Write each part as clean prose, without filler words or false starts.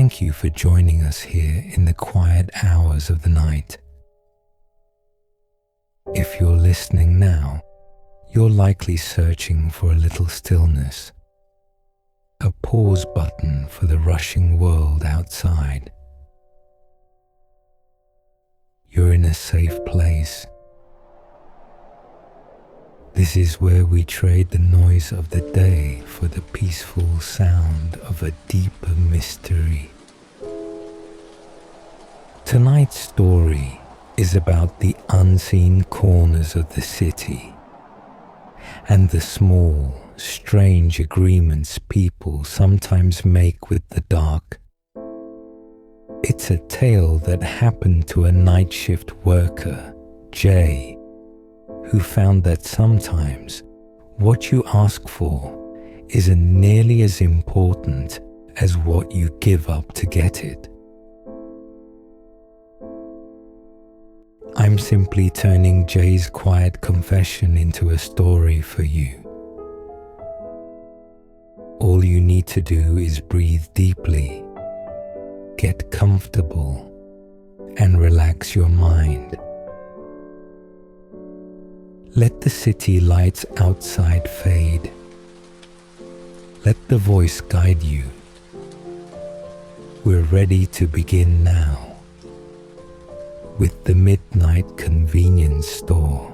Thank you for joining us here in the quiet hours of the night. If you're listening now, you're likely searching for a little stillness, a pause button for the rushing world outside. You're in a safe place. This is where we trade the noise of the day for the peaceful sound of a deeper mystery. Tonight's story is about the unseen corners of the city and the small, strange agreements people sometimes make with the dark. It's a tale that happened to a night shift worker, Jay, who found that sometimes what you ask for isn't nearly as important as what you give up to get it. I'm simply turning Jay's quiet confession into a story for you. All you need to do is breathe deeply, get comfortable, and relax your mind. Let the city lights outside fade. Let the voice guide you. We're ready to begin now with the Midnight Convenience Store.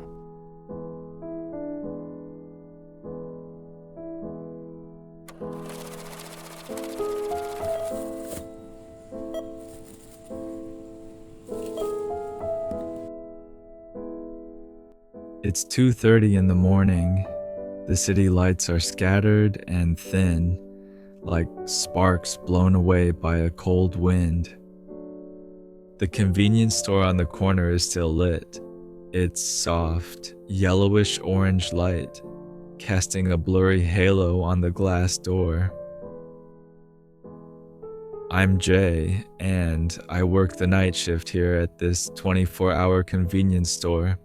It's 2:30 in the morning. The city lights are scattered and thin, like sparks blown away by a cold wind. The convenience store on the corner is still lit, its soft, yellowish-orange light casting a blurry halo on the glass door. I'm Jay, and I work the night shift here at this 24-hour convenience store.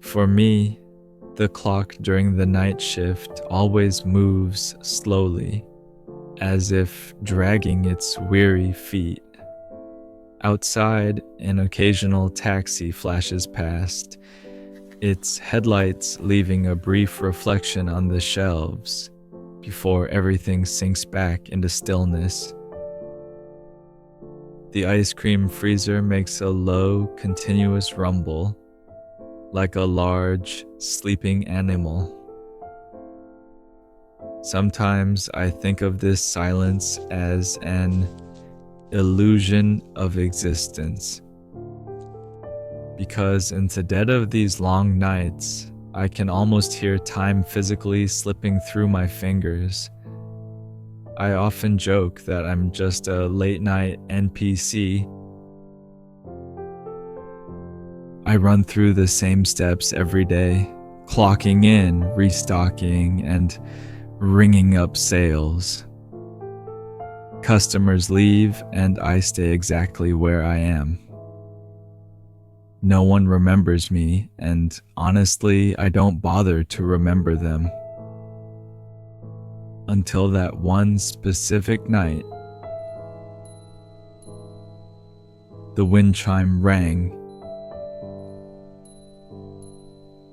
For me, the clock during the night shift always moves slowly, as if dragging its weary feet. Outside, an occasional taxi flashes past, its headlights leaving a brief reflection on the shelves before everything sinks back into stillness. The ice cream freezer makes a low, continuous rumble, like a large, sleeping animal. Sometimes I think of this silence as an illusion of existence, because in the dead of these long nights, I can almost hear time physically slipping through my fingers. I often joke that I'm just a late-night NPC. I run through the same steps every day, clocking in, restocking, and ringing up sales. Customers leave, and I stay exactly where I am. No one remembers me, and honestly, I don't bother to remember them. Until that one specific night, the wind chime rang.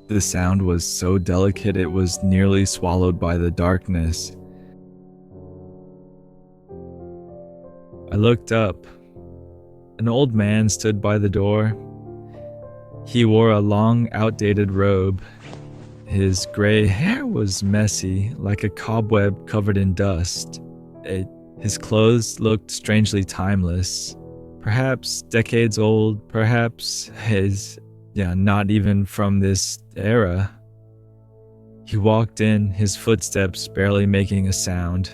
The sound was so delicate it was nearly swallowed by the darkness. I looked up. An old man stood by the door. He wore a long, outdated robe. His gray hair was messy, like a cobweb covered in dust. His clothes looked strangely timeless, perhaps decades old, perhaps not even from this era. He walked in, his footsteps barely making a sound.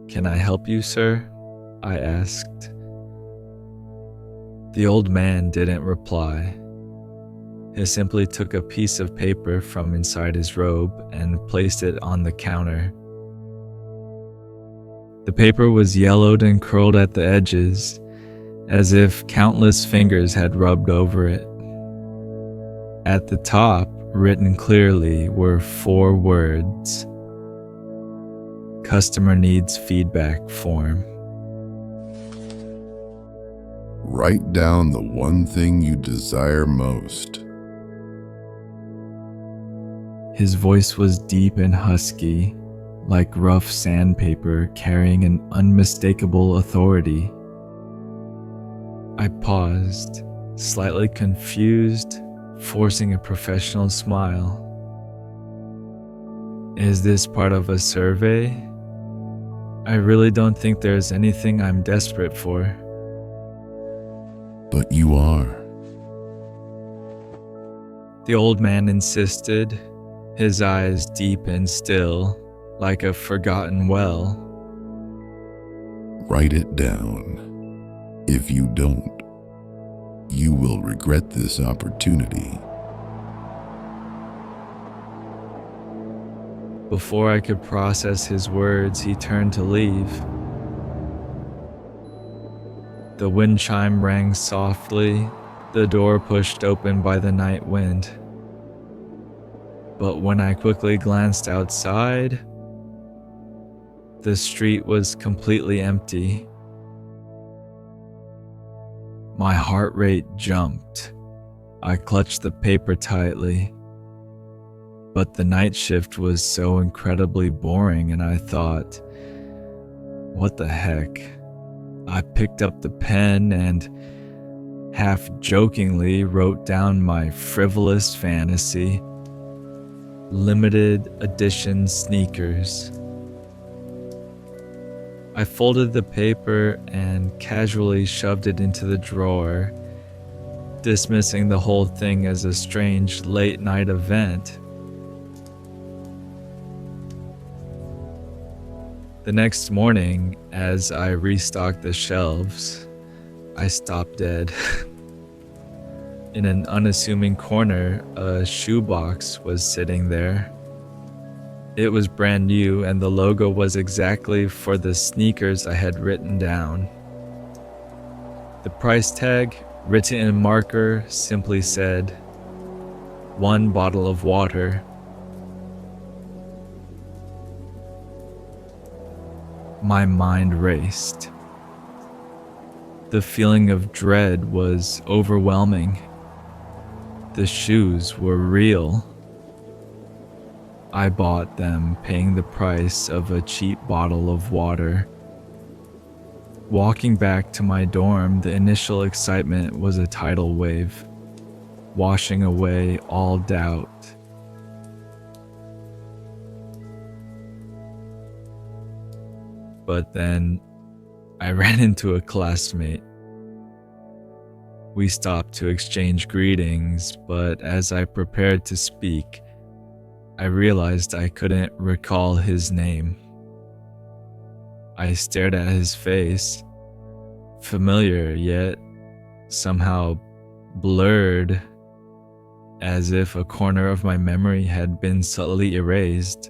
"Can I help you, sir?" I asked. The old man didn't reply. He simply took a piece of paper from inside his robe and placed it on the counter. The paper was yellowed and curled at the edges, as if countless fingers had rubbed over it. At the top, written clearly, were 4 words: customer needs feedback form. Write down the one thing you desire most. His voice was deep and husky, like rough sandpaper carrying an unmistakable authority. I paused, slightly confused, forcing a professional smile. Is this part of a survey? I really don't think there's anything I'm desperate for. But you are. The old man insisted, his eyes deep and still, like a forgotten well. Write it down. If you don't, you will regret this opportunity. Before I could process his words, he turned to leave. The wind chime rang softly, the door pushed open by the night wind. But when I quickly glanced outside, the street was completely empty. My heart rate jumped. I clutched the paper tightly. But the night shift was so incredibly boring, and I thought, what the heck? I picked up the pen and, half jokingly, wrote down my frivolous fantasy: limited edition sneakers. I folded the paper and casually shoved it into the drawer, dismissing the whole thing as a strange late-night event. The next morning, as I restocked the shelves, I stopped dead. In an unassuming corner, a shoebox was sitting there. It was brand new, and the logo was exactly for the sneakers I had written down. The price tag, written in marker, simply said, 1 bottle of water. My mind raced. The feeling of dread was overwhelming. The shoes were real. I bought them, paying the price of a cheap bottle of water. Walking back to my dorm, the initial excitement was a tidal wave, washing away all doubt. But then I ran into a classmate. We stopped to exchange greetings, but as I prepared to speak, I realized I couldn't recall his name. I stared at his face, familiar yet somehow blurred, as if a corner of my memory had been subtly erased.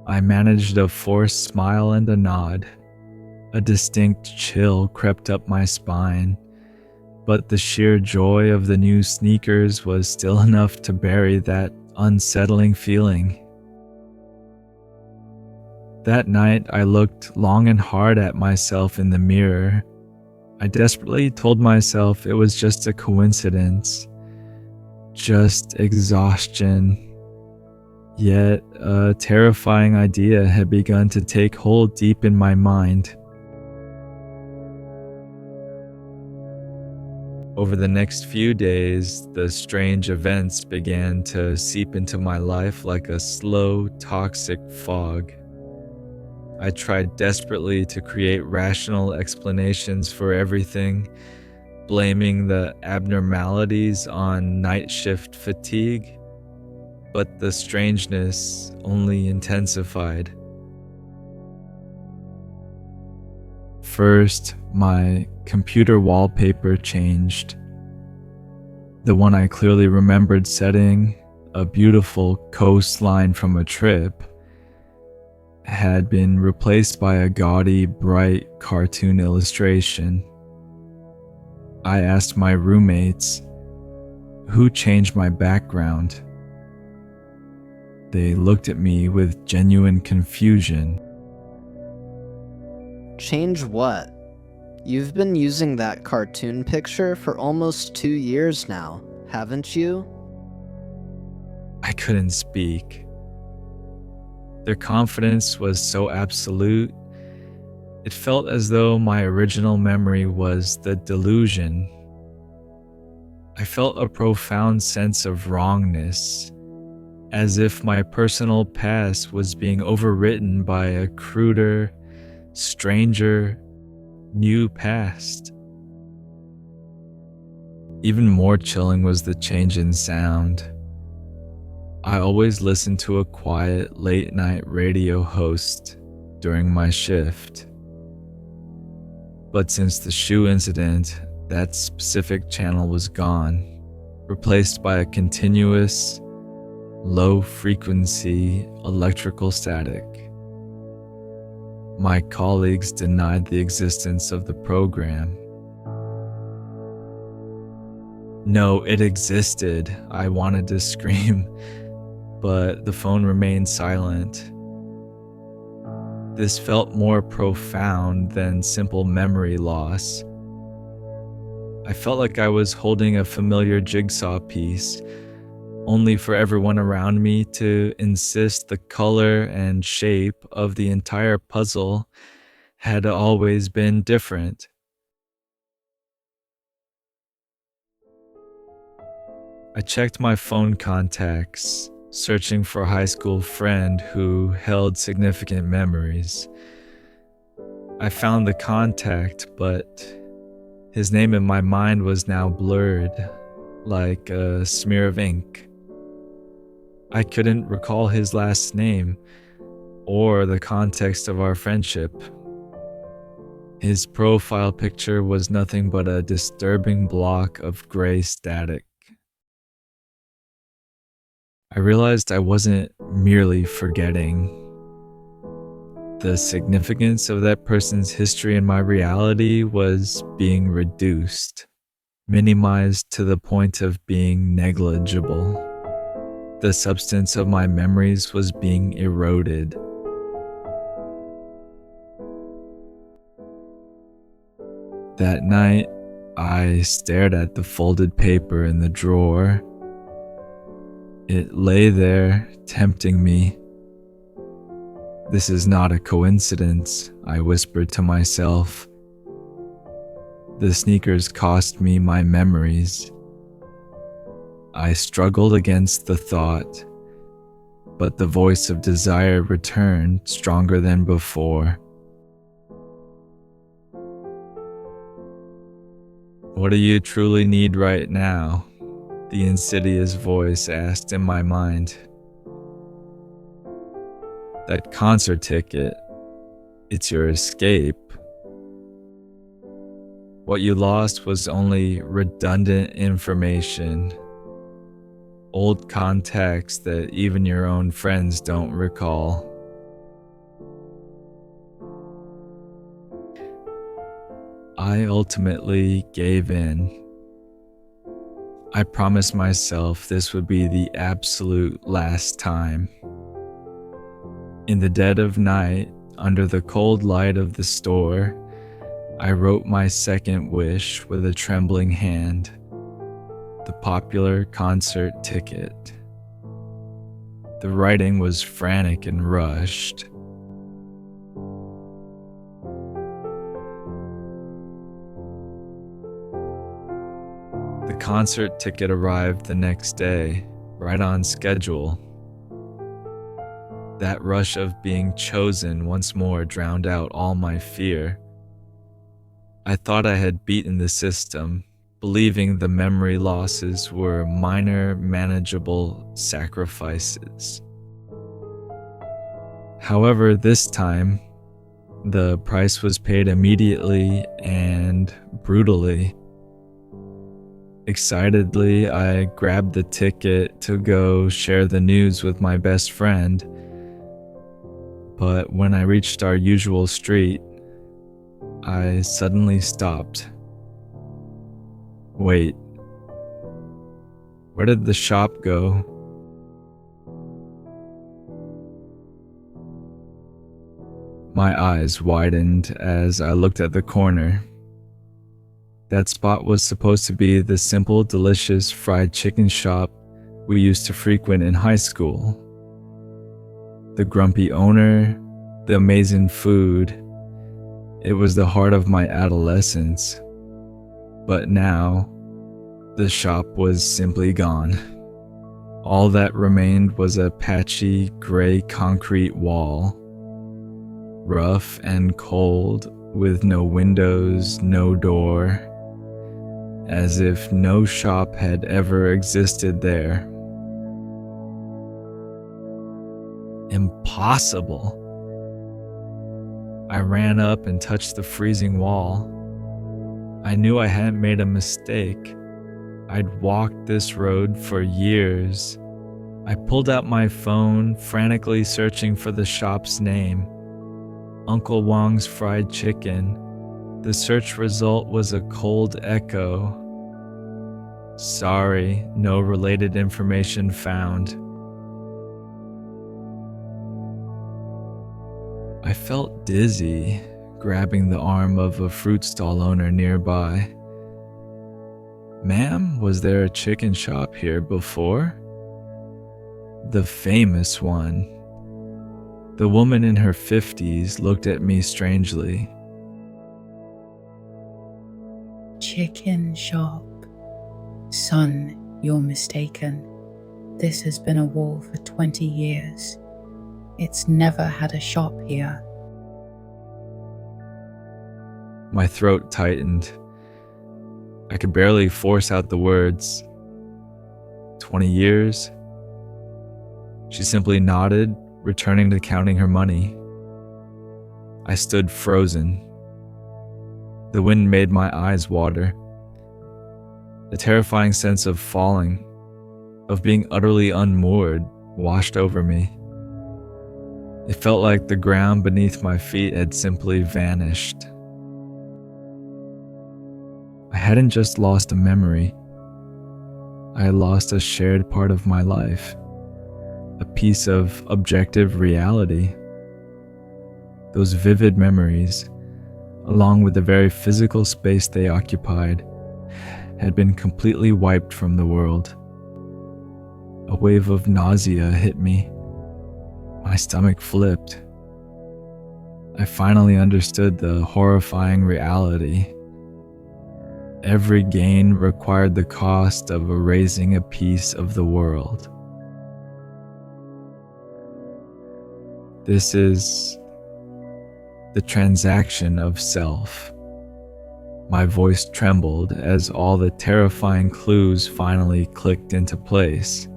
I managed a forced smile and a nod. A distinct chill crept up my spine, but the sheer joy of the new sneakers was still enough to bury that unsettling feeling. That night, I looked long and hard at myself in the mirror. I desperately told myself it was just a coincidence, just exhaustion. Yet a terrifying idea had begun to take hold deep in my mind. Over the next few days, the strange events began to seep into my life like a slow, toxic fog. I tried desperately to create rational explanations for everything, blaming the abnormalities on night shift fatigue, but the strangeness only intensified. First, my computer wallpaper changed. The one I clearly remembered setting, a beautiful coastline from a trip, had been replaced by a gaudy, bright cartoon illustration. I asked my roommates, who changed my background? They looked at me with genuine confusion. Change what? You've been using that cartoon picture for almost 2 years now, haven't you? I couldn't speak. Their confidence was so absolute. It felt as though my original memory was the delusion. I felt a profound sense of wrongness, as if my personal past was being overwritten by a cruder, stranger, new past. Even more chilling was the change in sound. I always listened to a quiet, late-night radio host during my shift. But since the shoe incident, that specific channel was gone, replaced by a continuous, low-frequency electrical static. My colleagues denied the existence of the program. No, it existed, I wanted to scream, but the phone remained silent. This felt more profound than simple memory loss. I felt like I was holding a familiar jigsaw piece, only for everyone around me to insist the color and shape of the entire puzzle had always been different. I checked my phone contacts, searching for a high school friend who held significant memories. I found the contact, but his name in my mind was now blurred, like a smear of ink. I couldn't recall his last name or the context of our friendship. His profile picture was nothing but a disturbing block of gray static. I realized I wasn't merely forgetting. The significance of that person's history in my reality was being reduced, minimized to the point of being negligible. The substance of my memories was being eroded. That night, I stared at the folded paper in the drawer. It lay there, tempting me. This is not a coincidence, I whispered to myself. The sneakers cost me my memories. I struggled against the thought, but the voice of desire returned stronger than before. What do you truly need right now? The insidious voice asked in my mind. That concert ticket, it's your escape. What you lost was only redundant information, old contacts that even your own friends don't recall. I ultimately gave in. I promised myself this would be the absolute last time. In the dead of night, under the cold light of the store, I wrote my second wish with a trembling hand, the popular concert ticket. The writing was frantic and rushed. The concert ticket arrived the next day, right on schedule. That rush of being chosen once more drowned out all my fear. I thought I had beaten the system, believing the memory losses were minor, manageable sacrifices. However, this time, the price was paid immediately and brutally. Excitedly, I grabbed the ticket to go share the news with my best friend. But when I reached our usual street, I suddenly stopped. Wait, where did the shop go? My eyes widened as I looked at the corner. That spot was supposed to be the simple, delicious fried chicken shop we used to frequent in high school. The grumpy owner, the amazing food, it was the heart of my adolescence. But now, the shop was simply gone. All that remained was a patchy, gray concrete wall, rough and cold, with no windows, no door, as if no shop had ever existed there. Impossible. I ran up and touched the freezing wall. I knew I hadn't made a mistake. I'd walked this road for years. I pulled out my phone, frantically searching for the shop's name. Uncle Wong's Fried Chicken. The search result was a cold echo. Sorry, no related information found. I felt dizzy, grabbing the arm of a fruit stall owner nearby. Ma'am, was there a chicken shop here before? The famous one. The woman in her 50s looked at me strangely. Chicken shop. Son, you're mistaken. This has been a wall for 20 years. It's never had a shop here. My throat tightened. I could barely force out the words. 20 years? She simply nodded, returning to counting her money. I stood frozen. The wind made my eyes water. The terrifying sense of falling, of being utterly unmoored, washed over me. It felt like the ground beneath my feet had simply vanished. I hadn't just lost a memory. I had lost a shared part of my life, a piece of objective reality. Those vivid memories, along with the very physical space they occupied, had been completely wiped from the world. A wave of nausea hit me. My stomach flipped. I finally understood the horrifying reality. Every gain required the cost of erasing a piece of the world. This is the transaction of self. My voice trembled as all the terrifying clues finally clicked into place.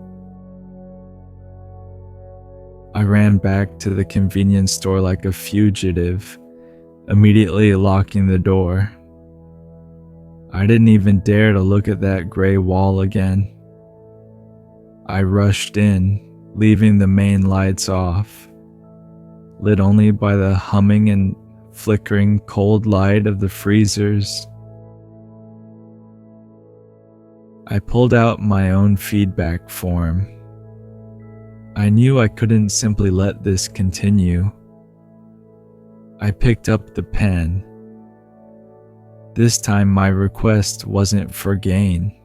I ran back to the convenience store like a fugitive, immediately locking the door. I didn't even dare to look at that gray wall again. I rushed in, leaving the main lights off, lit only by the humming and flickering cold light of the freezers. I pulled out my own feedback form. I knew I couldn't simply let this continue. I picked up the pen. This time my request wasn't for gain.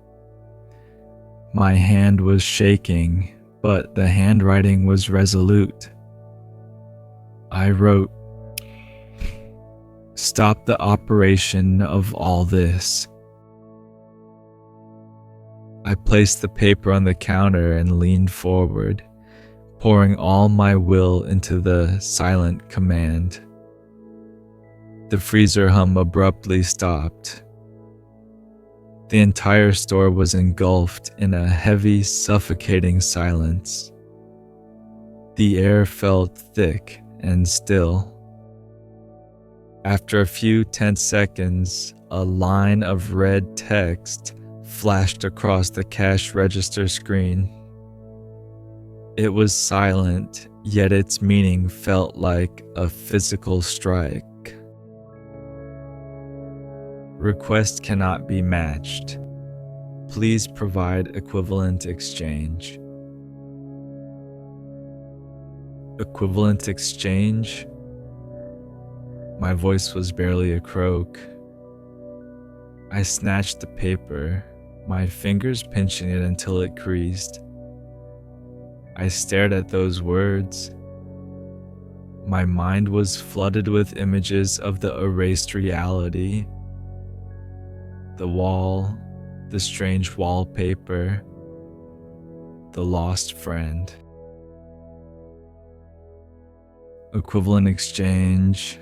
My hand was shaking, but the handwriting was resolute. I wrote, "Stop the operation of all this." I placed the paper on the counter and leaned forward, pouring all my will into the silent command. The freezer hum abruptly stopped. The entire store was engulfed in a heavy, suffocating silence. The air felt thick and still. After a few tense seconds, a line of red text flashed across the cash register screen. It was silent, yet its meaning felt like a physical strike. Request cannot be matched. Please provide equivalent exchange. Equivalent exchange? My voice was barely a croak. I snatched the paper, my fingers pinching it until it creased. I stared at those words. My mind was flooded with images of the erased reality. The wall, the strange wallpaper, the lost friend. Equivalent exchange.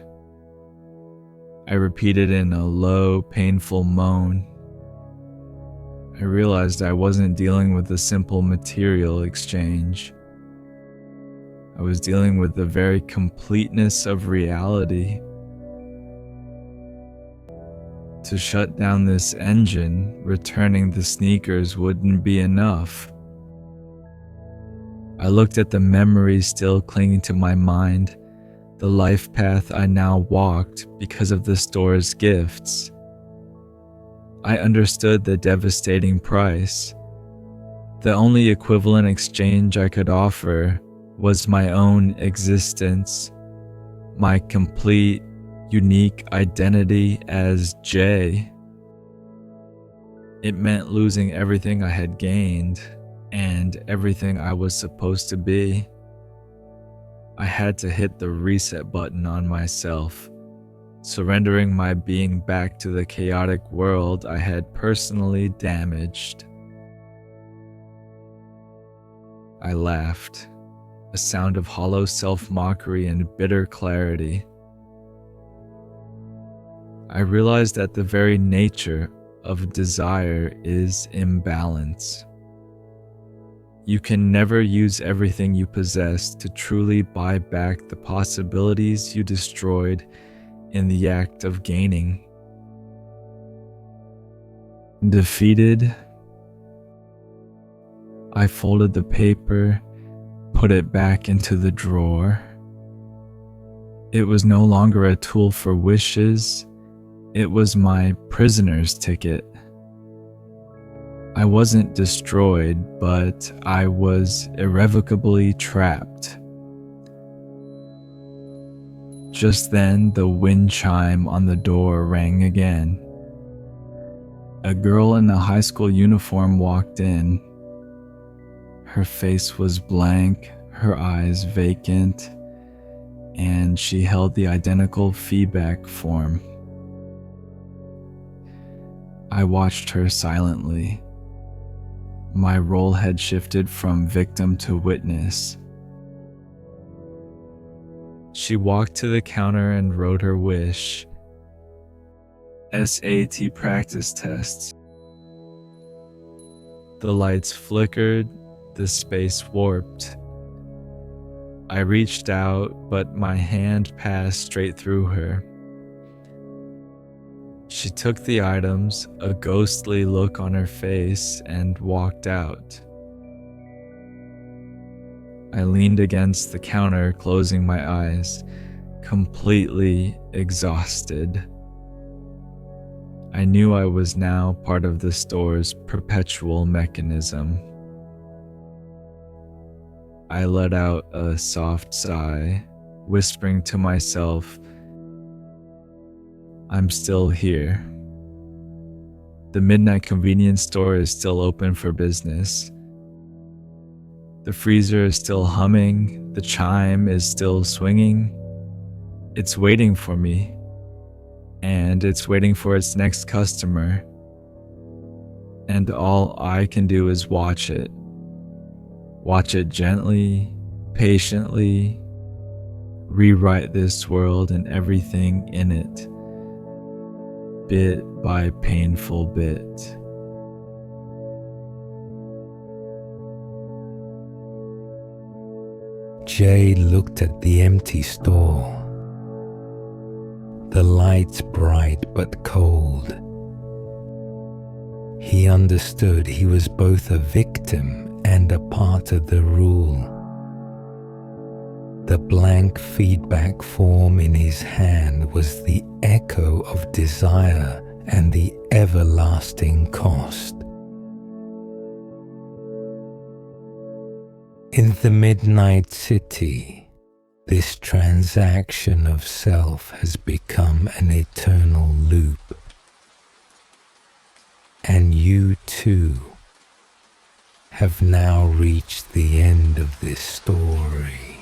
I repeated in a low, painful moan. I realized I wasn't dealing with a simple material exchange. I was dealing with the very completeness of reality. To shut down this engine, returning the sneakers wouldn't be enough. I looked at the memories still clinging to my mind, the life path I now walked because of the store's gifts. I understood the devastating price. The only equivalent exchange I could offer was my own existence, my complete, unique identity as Jay. It meant losing everything I had gained and everything I was supposed to be. I had to hit the reset button on myself, surrendering my being back to the chaotic world I had personally damaged. I laughed, a sound of hollow self-mockery and bitter clarity. I realized that the very nature of desire is imbalance. You can never use everything you possess to truly buy back the possibilities you destroyed in the act of gaining. Defeated, I folded the paper, put it back into the drawer. It was no longer a tool for wishes, it was my prisoner's ticket. I wasn't destroyed, but I was irrevocably trapped. Just then, the wind chime on the door rang again. A girl in a high school uniform walked in. Her face was blank, her eyes vacant, and she held the identical feedback form. I watched her silently. My role had shifted from victim to witness. She walked to the counter and wrote her wish. SAT practice tests. The lights flickered, the space warped. I reached out, but my hand passed straight through her. She took the items, a ghostly look on her face, and walked out. I leaned against the counter, closing my eyes, completely exhausted. I knew I was now part of the store's perpetual mechanism. I let out a soft sigh, whispering to myself, I'm still here. The midnight convenience store is still open for business. The freezer is still humming, the chime is still swinging. It's waiting for me, and it's waiting for its next customer. And all I can do is watch it. Watch it gently, patiently, rewrite this world and everything in it, bit by painful bit. Jay looked at the empty store. The lights bright but cold. He understood he was both a victim and a part of the rule. The blank feedback form in his hand was the echo of desire and the everlasting cost. In the midnight city, This transaction of self has become an eternal loop. And you too have now reached the end of this story.